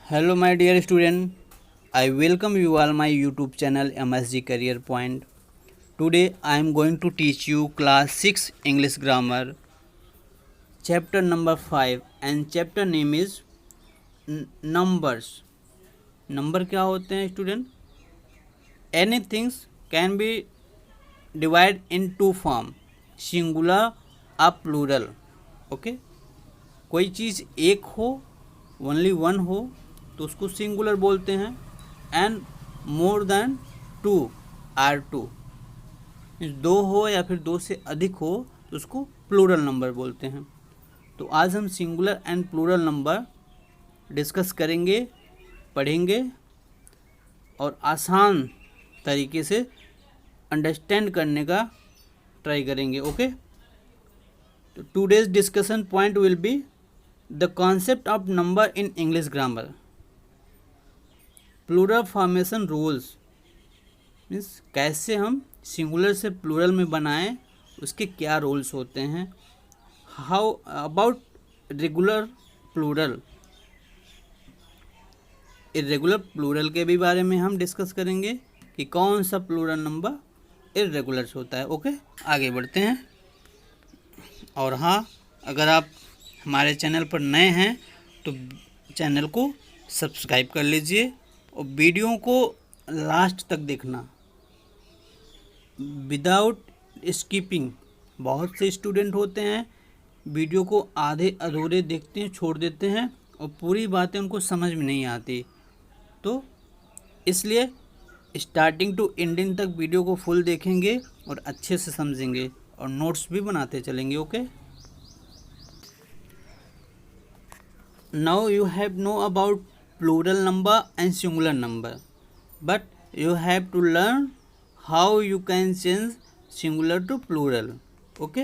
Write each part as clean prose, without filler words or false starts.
Hello my dear student, I welcome you all my YouTube channel MSG Career Point. Today I am going to teach you class 6 English grammar chapter number 5 and chapter name is numbers. Number क्या होते हैं student? Any things can be divide in two form, singular और प्लूरल. Okay, कोई चीज़ एक हो, only one हो तो उसको सिंगुलर बोलते हैं, and more than two are two, दो हो या फिर दो से अधिक हो तो उसको प्लूरल नंबर बोलते हैं. तो आज हम singular and plural number discuss करेंगे, पढ़ेंगे और आसान तरीके से अंडरस्टैंड करने का ट्राई करेंगे. ओके, तो today's discussion point will be the concept of number in English grammar. Plural formation rules means कैसे हम सिंगुलर से प्लूरल में बनाएं, उसके क्या रूल्स होते हैं. How about regular plural, irregular plural के भी बारे में हम डिस्कस करेंगे कि कौन सा प्लूरल नंबर इर्रेगुलर होता है. ओके, आगे बढ़ते हैं. और हाँ, अगर आप हमारे चैनल पर नए हैं तो चैनल को सब्सक्राइब कर लीजिए और वीडियो को लास्ट तक देखना विदाउट स्किपिंग. बहुत से स्टूडेंट होते हैं वीडियो को आधे अधूरे देखते हैं, छोड़ देते हैं और पूरी बातें उनको समझ में नहीं आती. तो इसलिए स्टार्टिंग टू एंडिंग तक वीडियो को फुल देखेंगे और अच्छे से समझेंगे और नोट्स भी बनाते चलेंगे. Okay, now you have know about plural number and singular number, but you have to learn how you can change singular to plural. Okay,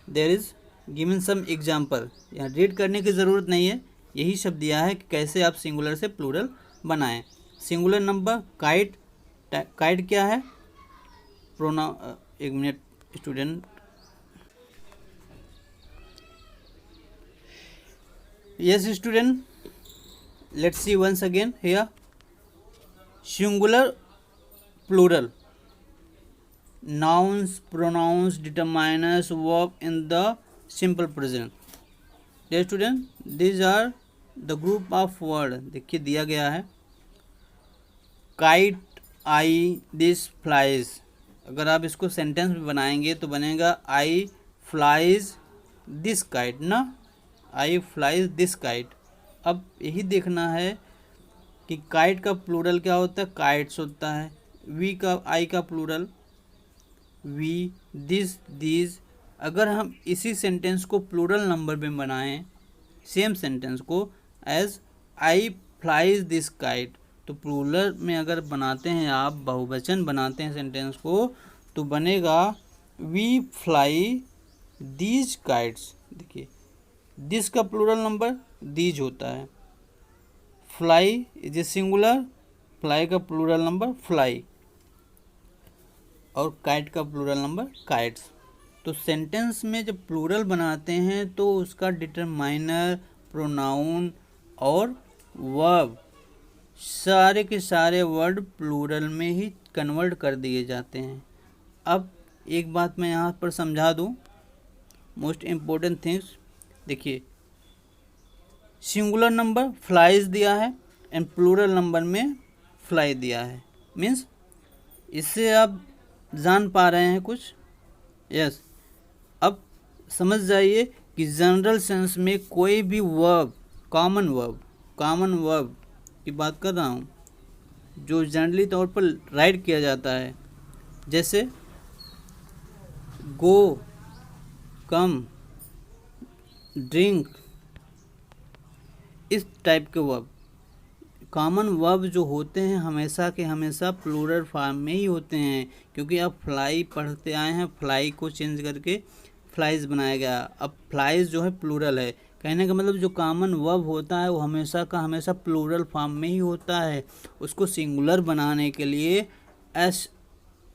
there is given some example. यहाँ रीड करने की ज़रूरत नहीं है, यही शब्द दिया है कि कैसे आप सिंगुलर से प्लूरल बनाएं. Singular number kite. काइट क्या है? एक minute student. Yes student, let's see once again here. Singular, plural, nouns, pronouns, determiners, verb in the simple present. Dear student, these are the group of word. देखिए दिया गया है kite, I, this, flies. अगर आप इसको sentence में बनाएंगे तो बनेगा I flies this kite ना, I flies this kite. अब यही देखना है कि काइट का प्लूरल क्या होता है. काइट्स होता है. वी का, आई का प्लूरल वी, दिस, दीज. अगर हम इसी सेंटेंस को प्लूरल नंबर में बनाएं, सेम सेंटेंस को as I flies this kite, तो प्लूरल में अगर बनाते हैं आप, बहुवचन बनाते हैं सेंटेंस को, तो बनेगा वी फ्लाई दीज काइट्स. देखिए दिस का प्लूरल नंबर दीज होता है. Fly is a singular, fly का प्लूरल नंबर फ्लाई और काइट का प्लूरल नंबर काइट्स. तो सेंटेंस में जब प्लूरल बनाते हैं तो उसका डिटरमाइनर, प्रोनाउन और वर्ब, सारे के सारे वर्ड प्लूरल में ही कन्वर्ट कर दिए जाते हैं. अब एक बात मैं यहाँ पर समझा दूँ, मोस्ट इम्पोर्टेंट थिंग्स. देखिए सिंगुलर नंबर फ्लाइज दिया है एंड प्लूरल नंबर में फ्लाई दिया है. मीन्स इससे आप जान पा रहे हैं कुछ. यस, अब समझ जाइए कि जनरल सेंस में कोई भी वर्ब, कॉमन वर्ब की बात कर रहा हूँ जो जनरली तौर पर राइट किया जाता है, जैसे गो, कम, ड्रिंक, इस टाइप के वर्ब, कॉमन वर्ब जो होते हैं हमेशा के हमेशा प्लूरल फॉर्म में ही होते हैं. क्योंकि अब फ्लाई पढ़ते आए हैं, फ्लाई को चेंज करके फ्लाइज बनाया गया. अब फ्लाइज जो है प्लूरल है. कहने का मतलब जो कॉमन वर्ब होता है वो हमेशा का हमेशा प्लूरल फॉर्म में ही होता है. उसको सिंगुलर बनाने के लिए एस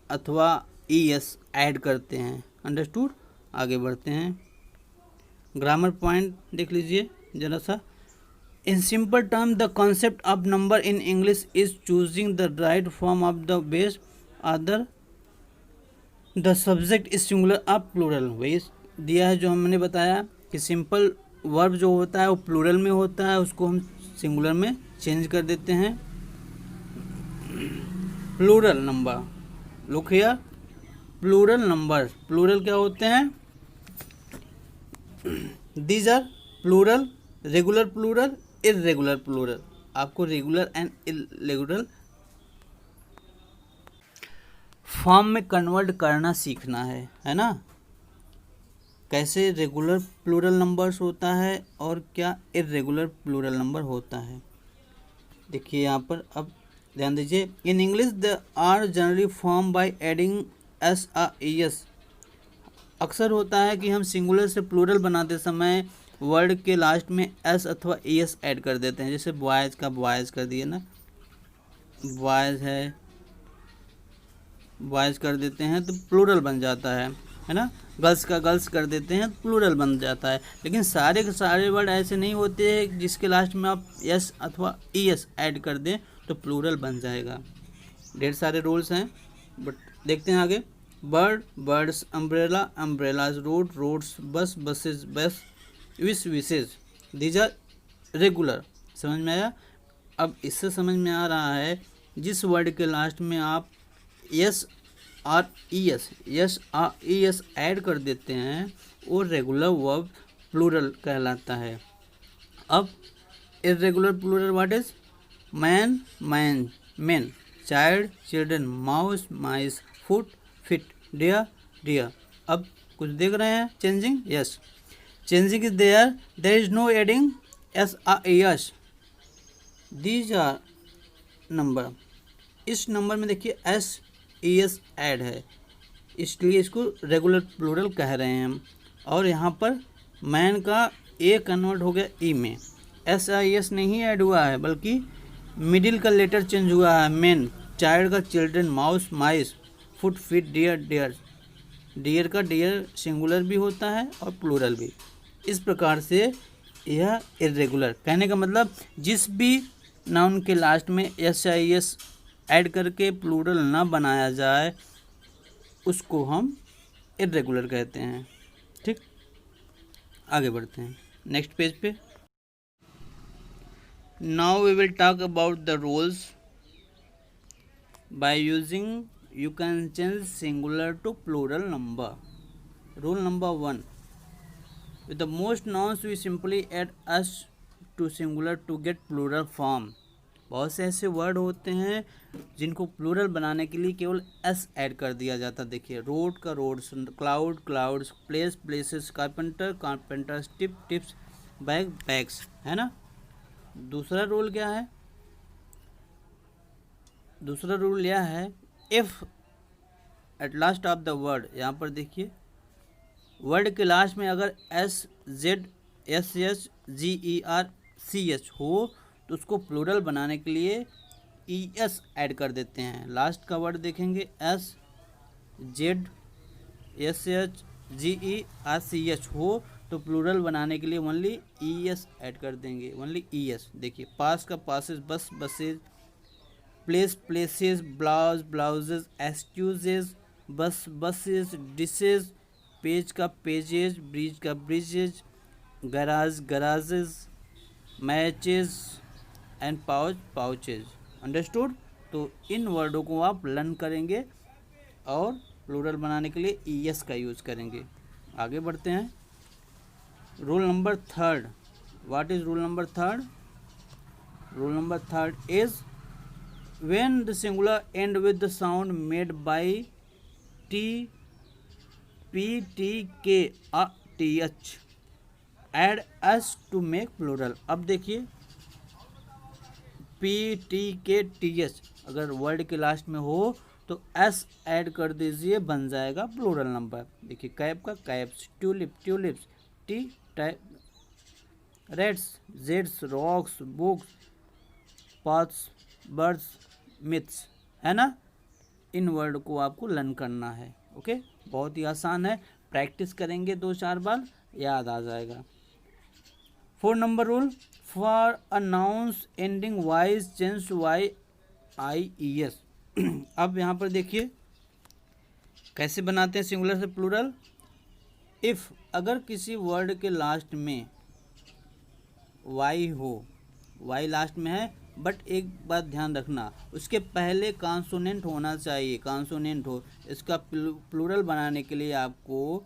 अथवा ई एस ऐड करते हैं. अंडरस्टूड? आगे बढ़ते हैं. ग्रामर पॉइंट देख लीजिए ज़रा सा. In simple terms, the concept of number in English is choosing the right form of the base other the subject is singular or plural। वही दिया है जो हमने बताया कि सिंपल वर्ब जो होता है वो प्लूरल में होता है, उसको हम सिंगुलर में चेंज कर देते हैं। Plural number, look here, plural number, plural क्या होते हैं? These are plural, regular plural, irregular plural. आपको रेगुलर एंड इर्रेगुलर फॉर्म में कन्वर्ट करना सीखना है ना? कैसे रेगुलर प्लूरल नंबर्स होता है और क्या इर्रेगुलर प्लूरल नंबर होता है। देखिए यहाँ पर अब ध्यान दीजिए। In English the are generally form by adding S or S. अक्सर होता है कि हम सिंगुलर से प्लूरल बनाते समय वर्ड के लास्ट में एस अथवा एस ऐड कर देते हैं। जैसे बॉयज़ का बॉयज़ कर दिए ना, बॉयज़ है, बॉयज़ कर देते हैं तो प्लूरल बन जाता है ना। गर्ल्स का गर्ल्स कर देते हैं तो प्लूरल बन जाता है। लेकिन सारे के सारे वर्ड ऐसे नहीं होते हैं जिसके लास्ट में आप एस अथवा एस ऐड कर दें तो प्लूरल बन जाएगा। ढेर सारे रूल्स हैं, बट देखते हैं आगे। Bird birds, umbrella umbrellas, road roads, bus buses bus, wish wishes. These are regular. समझ में आया? अब इससे समझ में आ रहा है जिस वर्ड के लास्ट में आप एस और एस ऐड कर देते हैं वो रेगुलर वर्ब प्लूरल कहलाता है। अब irregular plural what is? Man man men, child children, mouse mice, foot feet, deer deer. अब कुछ देख रहे हैं changing? Yes, changing is there is no adding S or S. These are number. इस नंबर में देखिए एस एस ऐड है, इसलिए इसको रेगुलर प्लूरल कह रहे हैं हम। और यहाँ पर मैन का ए कन्वर्ट हो गया ई में, एस आई एस नहीं ऐड हुआ है बल्कि मिडिल का लेटर चेंज हुआ है। मैन, चाइल्ड का children, mouse mice, foot feet, deer deer. Deer का डियर सिंगुलर भी होता है और प्लूरल भी। इस प्रकार से यह इर्रेगुलर, कहने का मतलब जिस भी नाउन के लास्ट में एस आई एस ऐड करके प्लूरल ना बनाया जाए उसको हम इर्रेगुलर कहते हैं। ठीक, आगे बढ़ते हैं नेक्स्ट पेज पे। Now we will talk about the rules. By using you can change singular to plural number. Rule number 1, with the most nouns we simply add s to singular to get plural form. बहुत से ऐसे word होते हैं जिनको plural बनाने के लिए केवल एस ऐड कर दिया जाता है। देखिए, रोड का roads, cloud clouds, place places, carpenter carpenters, tip tips, bag bags, है ना। दूसरा रूल क्या है? दूसरा रूल यह है, if at last of the word, यहाँ पर देखिए वर्ड के लास्ट में अगर S Z S H G E R C H हो तो उसको प्लूरल बनाने के लिए ई एस ऐड कर देते हैं। लास्ट का वर्ड देखेंगे S Z S H G E R C H हो तो प्लूरल बनाने के लिए ओनली ई एस ऐड कर देंगे, ओनली ई एस। देखिए, पास का passes, bus buses, place places, blouse blouses, excuses, bus buses, dishes, page का पेजेज, ब्रिज का bridges, garage garages, matches and pouch pouches. Understood? तो इन वर्डों को आप लर्न करेंगे और प्लूरल बनाने के लिए ई एस का यूज़ करेंगे। आगे बढ़ते हैं। Rule number 3, what is rule number 3? Rule number 3 is when the singular end with the sound made by t p t k a t h add s to make plural। अब देखिए, p t k t h अगर word के last में हो तो s add कर दीजिए, बन जाएगा प्लूरल नंबर। देखिए, कैप का caps, tulip tulips, T type, reds zeds, rocks books, paths birds, myths, है ना। इन वर्ड को आपको लर्न करना है। ओके, बहुत ही आसान है, प्रैक्टिस करेंगे 2-4 बार याद आ जाएगा। 4 number rule, for a nouns ending Y's change Y I E S. अब यहाँ पर देखिए कैसे बनाते हैं सिंगुलर से प्लूरल। इफ़ अगर किसी वर्ड के लास्ट में वाई हो, वाई लास्ट में है, बट एक बात ध्यान रखना, उसके पहले कॉन्सोनेंट होना चाहिए, कॉन्सोनेंट हो। इसका प्लूरल बनाने के लिए आपको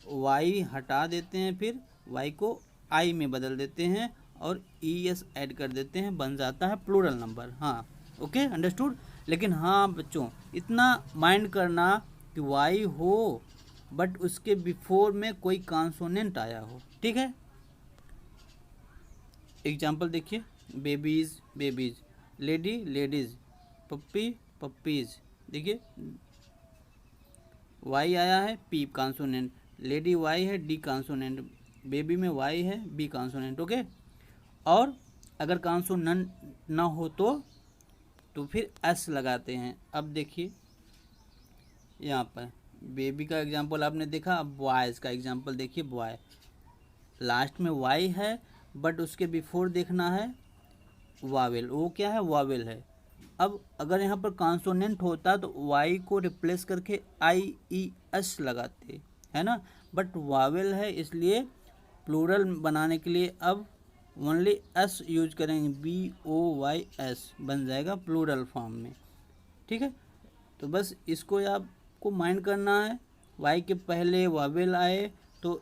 वाई हटा देते हैं, फिर वाई को आई में बदल देते हैं और ई एस ऐड कर देते हैं, बन जाता है प्लूरल नंबर। हाँ ओके, अंडरस्टूड। लेकिन हाँ बच्चों, इतना माइंड करना कि वाई हो बट उसके बिफोर में कोई कॉन्सोनेंट आया हो, ठीक है। एग्जाम्पल देखिए, बेबीज बेबीज, लेडी लेडीज, पप्पी पप्पीज। देखिए वाई आया है, पी कॉन्सोनेंट, लेडी वाई है, डी कॉन्सोनेंट, बेबी में वाई है, बी कॉन्सोनेंट। ओके, और अगर कॉन्सोनेंट ना हो तो फिर एस लगाते हैं। अब देखिए यहाँ पर बेबी का एग्जांपल आपने देखा, अब बॉयज़ का एग्जांपल देखिए। बॉय लास्ट में वाई है बट उसके बिफोर देखना है वावेल, वो क्या है, वावेल है। अब अगर यहाँ पर कॉन्सोनेंट होता तो वाई को रिप्लेस करके आई ई एस लगाते, है ना, बट वावेल है इसलिए प्लूरल बनाने के लिए अब ओनली एस यूज करेंगे, बी ओ वाई एस बन जाएगा प्लूरल फॉर्म में, ठीक है। तो बस इसको आपको माइंड करना है, वाई के पहले वावेल आए तो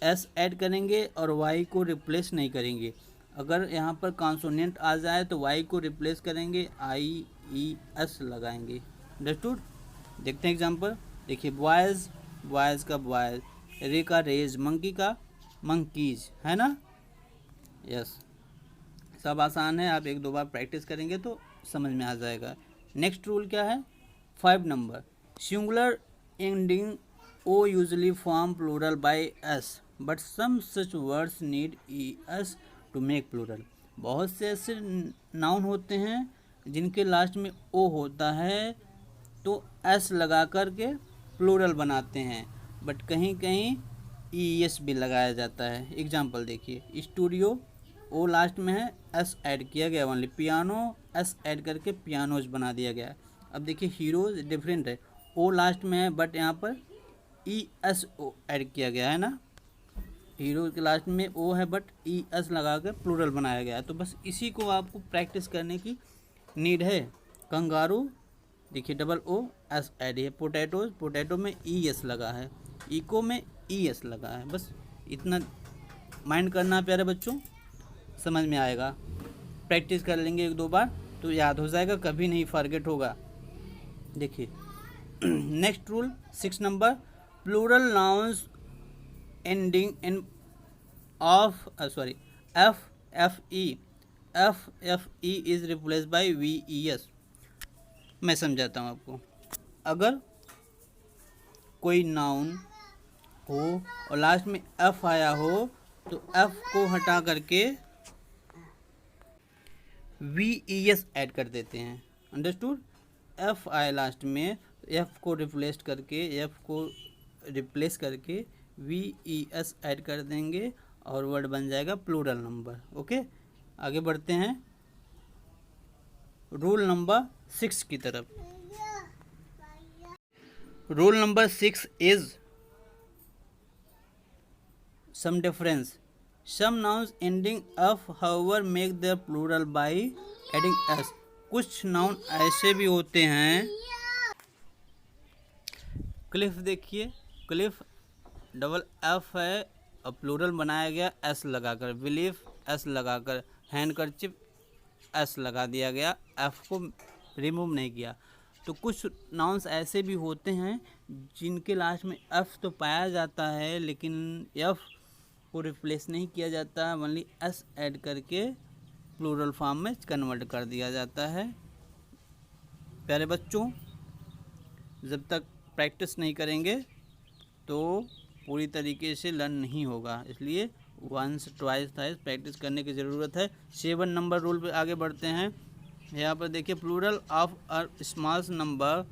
एस ऐड करेंगे और वाई को रिप्लेस नहीं करेंगे। अगर यहाँ पर कॉन्सोनेंट आ जाए तो वाई को रिप्लेस करेंगे, आई ई एस लगाएंगे, अंडरस्टूड। देखते हैं एग्जांपल। देखिए बॉयज़, बॉयज़ का बॉयज़, रे का रेज, मंकी का मंकीज, है ना। यस, सब आसान है, आप एक दो बार प्रैक्टिस करेंगे तो समझ में आ जाएगा। नेक्स्ट रूल क्या है, 5 number, singular ending O usually form plural by S but some such words need E S to make plural. बहुत से ऐसे नाउन होते हैं जिनके लास्ट में ओ होता है तो एस लगा कर के प्लूरल बनाते हैं, बट कहीं कहीं ई एस भी लगाया जाता है। एग्जांपल देखिए, स्टूडियो ओ लास्ट में है, एस ऐड किया गया ओनली, पियानो एस ऐड करके पियानोज बना दिया गया। अब देखिए हीरोज डिफरेंट है, ओ लास्ट में है बट यहाँ पर ई एस ओ ऐड किया गया है ना, हीरो के लास्ट में ओ है बट ई एस लगा कर प्लूरल बनाया गया है। तो बस इसी को आपको प्रैक्टिस करने की नीड है। कंगारू देखिए डबल ओ एस ऐड है, पोटैटोज, पोटैटो में ई एस लगा है, इको में ई एस लगा है। बस इतना माइंड करना प्यारे बच्चों, समझ में आएगा। प्रैक्टिस कर लेंगे एक दो बार तो याद हो जाएगा, कभी नहीं फॉरगेट होगा। देखिए next rule 6 number, plural nouns ending in of F F E is replace by V E S. मैं समझाता हूँ आपको। अगर कोई नाउन हो और लास्ट में एफ आया हो तो एफ को हटा करके वी ई एस ऐड कर देते हैं, अंडरस्टूड। एफ आए लास्ट में, एफ को रिप्लेस करके वी ई एस ऐड कर देंगे और वर्ड बन जाएगा प्लूरल नंबर। ओके, आगे बढ़ते हैं रूल नंबर 6 की तरफ। Rule number 6 is some difference, some nouns ending F however make their plural by adding S. कुछ नाउन ऐसे भी होते हैं, क्लिफ देखिए, क्लिफ डबल एफ है और प्लूरल बनाया गया एस लगाकर, बिलीफ एस लगाकर, हैंडकरचिप एस लगा दिया गया, एफ को रिमूव नहीं किया। तो कुछ नाउन्स ऐसे भी होते हैं जिनके लास्ट में एफ तो पाया जाता है लेकिन एफ को रिप्लेस नहीं किया जाता, ओनली एस ऐड करके प्लूरल फॉर्म में कन्वर्ट कर दिया जाता है। प्यारे बच्चों, जब तक प्रैक्टिस नहीं करेंगे तो पूरी तरीके से लर्न नहीं होगा, इसलिए वंस ट्वाइस थ्राइस प्रैक्टिस करने की ज़रूरत है। 7 नंबर रूल पे आगे बढ़ते हैं। यहाँ पर देखिए, plural of a small number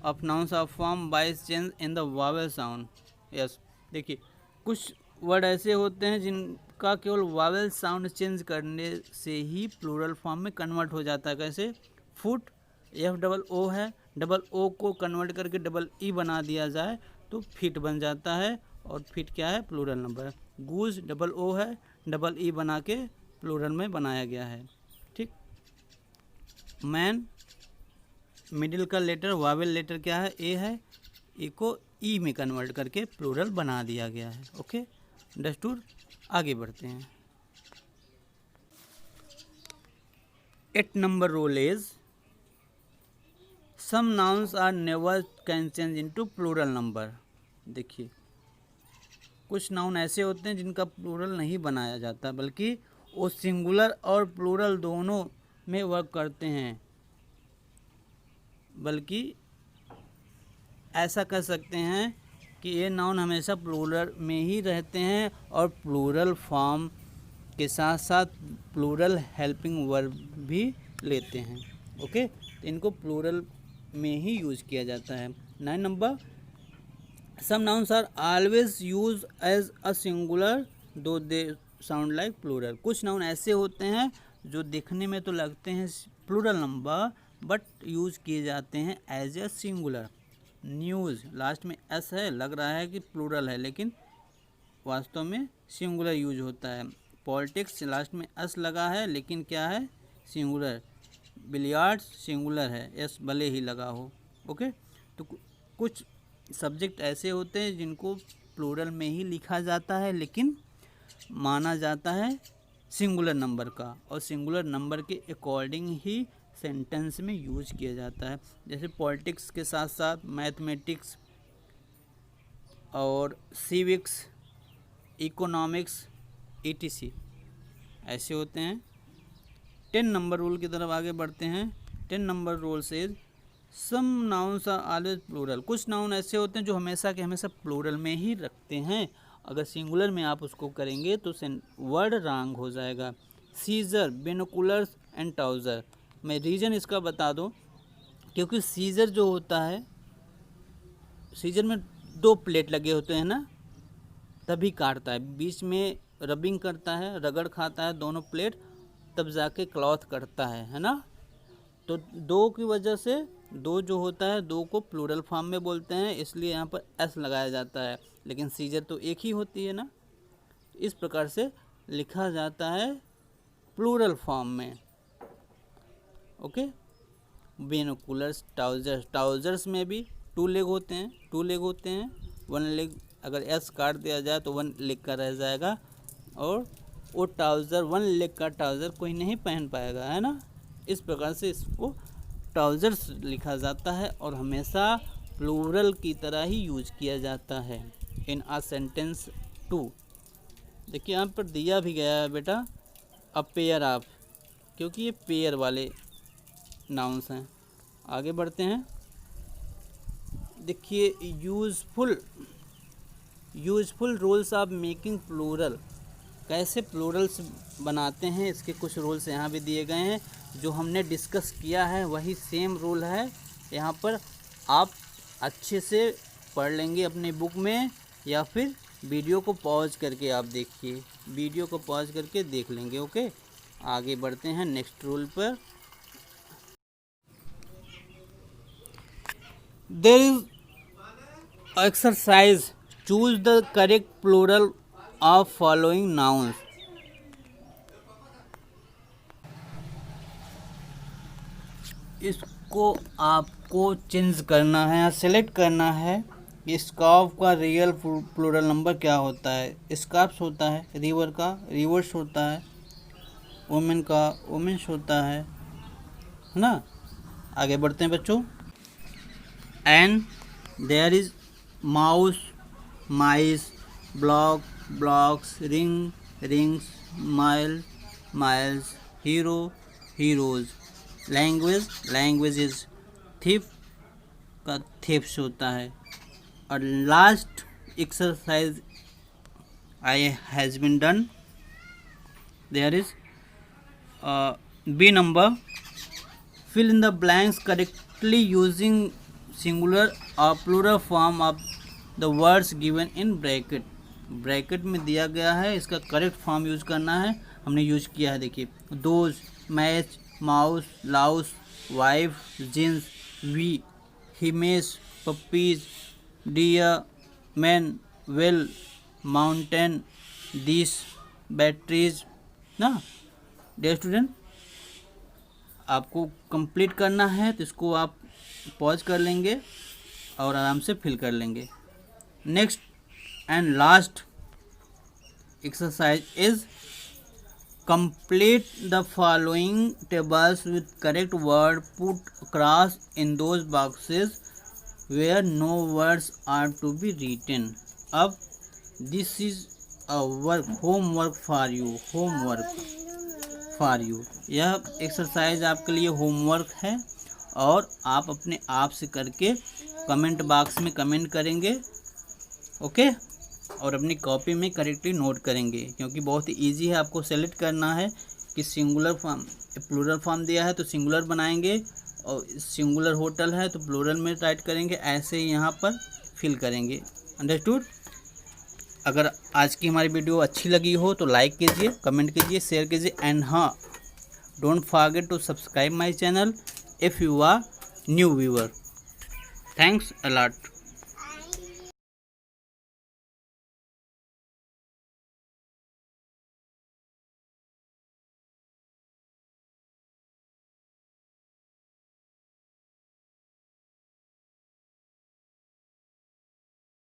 of nouns of form by change in the vowel sound. Yes, देखिए कुछ वर्ड ऐसे होते हैं जिनका का केवल वावेल साउंड चेंज करने से ही प्लूरल फॉर्म में कन्वर्ट हो जाता है। कैसे? फुट एफ डबल ओ है, डबल ओ को कन्वर्ट करके डबल ई बना दिया जाए तो फिट बन जाता है, और फिट क्या है? Plural number. Goose double O है, डबल ई बना के प्लूरल में बनाया गया है। ठीक। मैन मिडिल का लेटर वावेल लेटर क्या है? ए है, ए को ई में कन्वर्ट करके प्लूरल बना दिया गया है। Okay, understood. आगे बढ़ते हैं। 8 number rule is some nouns are never can change into plural number. देखिए, कुछ नाउन ऐसे होते हैं जिनका प्लूरल नहीं बनाया जाता, बल्कि वो सिंगुलर और प्लूरल दोनों में वर्क करते हैं। बल्कि ऐसा कर सकते हैं कि ये नाउन हमेशा प्लूरल में ही रहते हैं और प्लूरल फॉर्म के साथ साथ प्लूरल हेल्पिंग वर्ब भी लेते हैं। ओके, तो इनको प्लूरल में ही यूज किया जाता है। 9 number, some nouns are always use as a singular though they sound like plural. कुछ नाउन ऐसे होते हैं जो दिखने में तो लगते हैं प्लूरल नंबर, बट यूज किए जाते हैं as a singular. News last में एस है, लग रहा है कि प्लूरल है, लेकिन वास्तव में सिंगुलर यूज होता है। पॉलिटिक्स लास्ट में एस लगा है, लेकिन क्या है? सिंगुलर। बिलियर्ड्स सिंगुलर है, एस भले ही लगा हो। ओके, तो कुछ सब्जेक्ट ऐसे होते हैं जिनको प्लूरल में ही लिखा जाता है, लेकिन माना जाता है सिंगुलर नंबर का, और सिंगुलर नंबर के अकॉर्डिंग ही सेंटेंस में यूज किया जाता है। जैसे पॉलिटिक्स के साथ साथ मैथमेटिक्स और सिविक्स, इकोनॉमिक्स, ईटीसी ऐसे होते हैं। 10 नंबर रूल की तरफ आगे बढ़ते हैं। 10 नंबर रूल से some nouns are always plural. कुछ नाउन ऐसे होते हैं जो हमेशा के हमेशा प्लूरल में ही रखते हैं। अगर सिंगुलर में आप उसको करेंगे तो वर्ड रॉन्ग हो जाएगा। Scissors, binoculars and trouser. मैं रीज़न इसका बता दूं, क्योंकि सीजर जो होता है, सीजर में 2 प्लेट लगे होते हैं ना, तभी काटता है। बीच में रबिंग करता है, रगड़ खाता है दोनों प्लेट, तब जाके क्लॉथ कटता है ना। तो 2 की वजह से 2 जो होता है, 2 को प्लूरल फॉर्म में बोलते हैं, इसलिए यहाँ पर एस लगाया जाता है। लेकिन सीजर तो एक ही होती है ना, इस प्रकार से लिखा जाता है प्लूरल फॉर्म में। Okay, binoculars, trousers. ट्राउजर्स में भी 2 लेग होते हैं, 2 लेग होते हैं। 1 लेग अगर एस काट दिया जाए तो 1 लेग का रह जाएगा, और वो ट्राउज़र 1 लेग का ट्राउज़र कोई नहीं पहन पाएगा, है ना। इस प्रकार से इसको ट्राउजर्स लिखा जाता है और हमेशा प्लूरल की तरह ही यूज किया जाता है इन अ सेंटेंस टू। देखिए यहाँ पर दिया भी गया है बेटा, अ पेयर ऑफ, क्योंकि ये पेयर वाले नाउन्स हैं। आगे बढ़ते हैं। देखिए, useful rules of making plural. कैसे प्लूरल्स बनाते हैं, इसके कुछ रूल्स यहाँ भी दिए गए हैं। जो हमने डिस्कस किया है वही सेम रूल है यहाँ पर। आप अच्छे से पढ़ लेंगे अपनी बुक में, या फिर वीडियो को पॉज करके आप देखिए, वीडियो को पॉज करके देख लेंगे। ओके, आगे बढ़ते हैं नेक्स्ट रूल पर। There is exercise. Choose the correct plural of following nouns. इसको आपको चेंज करना है या सेलेक्ट करना है। स्कार्फ का रियल प्लूरल नंबर क्या होता है? स्कार्फ्स होता है, रिवर का रिवर्स होता है, वुमेन का वुमेन्स होता है ना। आगे बढ़ते हैं बच्चों। And there is mouse, mice, block, blocks, ring, rings, mile, miles, hero, heroes. Language, language is thief का thieves होता है। और last exercise I has been done. There is B number. Fill in the blanks correctly using singular or plural form of the words given in bracket. Bracket में दिया गया है, इसका correct form use करना है। हमने यूज किया है, देखिए, those, match, mouse, louse, wife, jeans, V, हिमेश, puppies, deer, man, whale, mountain, this, batteries ना। डियर स्टूडेंट, आपको कंप्लीट करना है तो इसको आप पॉज कर लेंगे और आराम से फिल कर लेंगे। Next and last exercise is complete the following tables with correct word put across in those boxes where no words are to be written. अब this is a work homework for you, यह exercise आपके लिए homework है और आप अपने आप से करके कमेंट बॉक्स में कमेंट करेंगे, ओके, और अपनी कॉपी में करेक्टली नोट करेंगे, क्योंकि बहुत ही ईजी है। आपको सेलेक्ट करना है कि सिंगुलर फॉर्म, प्लूरल फॉर्म दिया है तो सिंगुलर बनाएंगे, और सिंगुलर होटल है तो प्लूरल में राइट करेंगे, ऐसे ही यहाँ पर फिल करेंगे। अंडरस्टूड? अगर आज की हमारी वीडियो अच्छी लगी हो तो लाइक कीजिए, कमेंट कीजिए, शेयर कीजिए, एंड हाँ, don't forget to subscribe my channel if you are new viewer. Thanks a lot.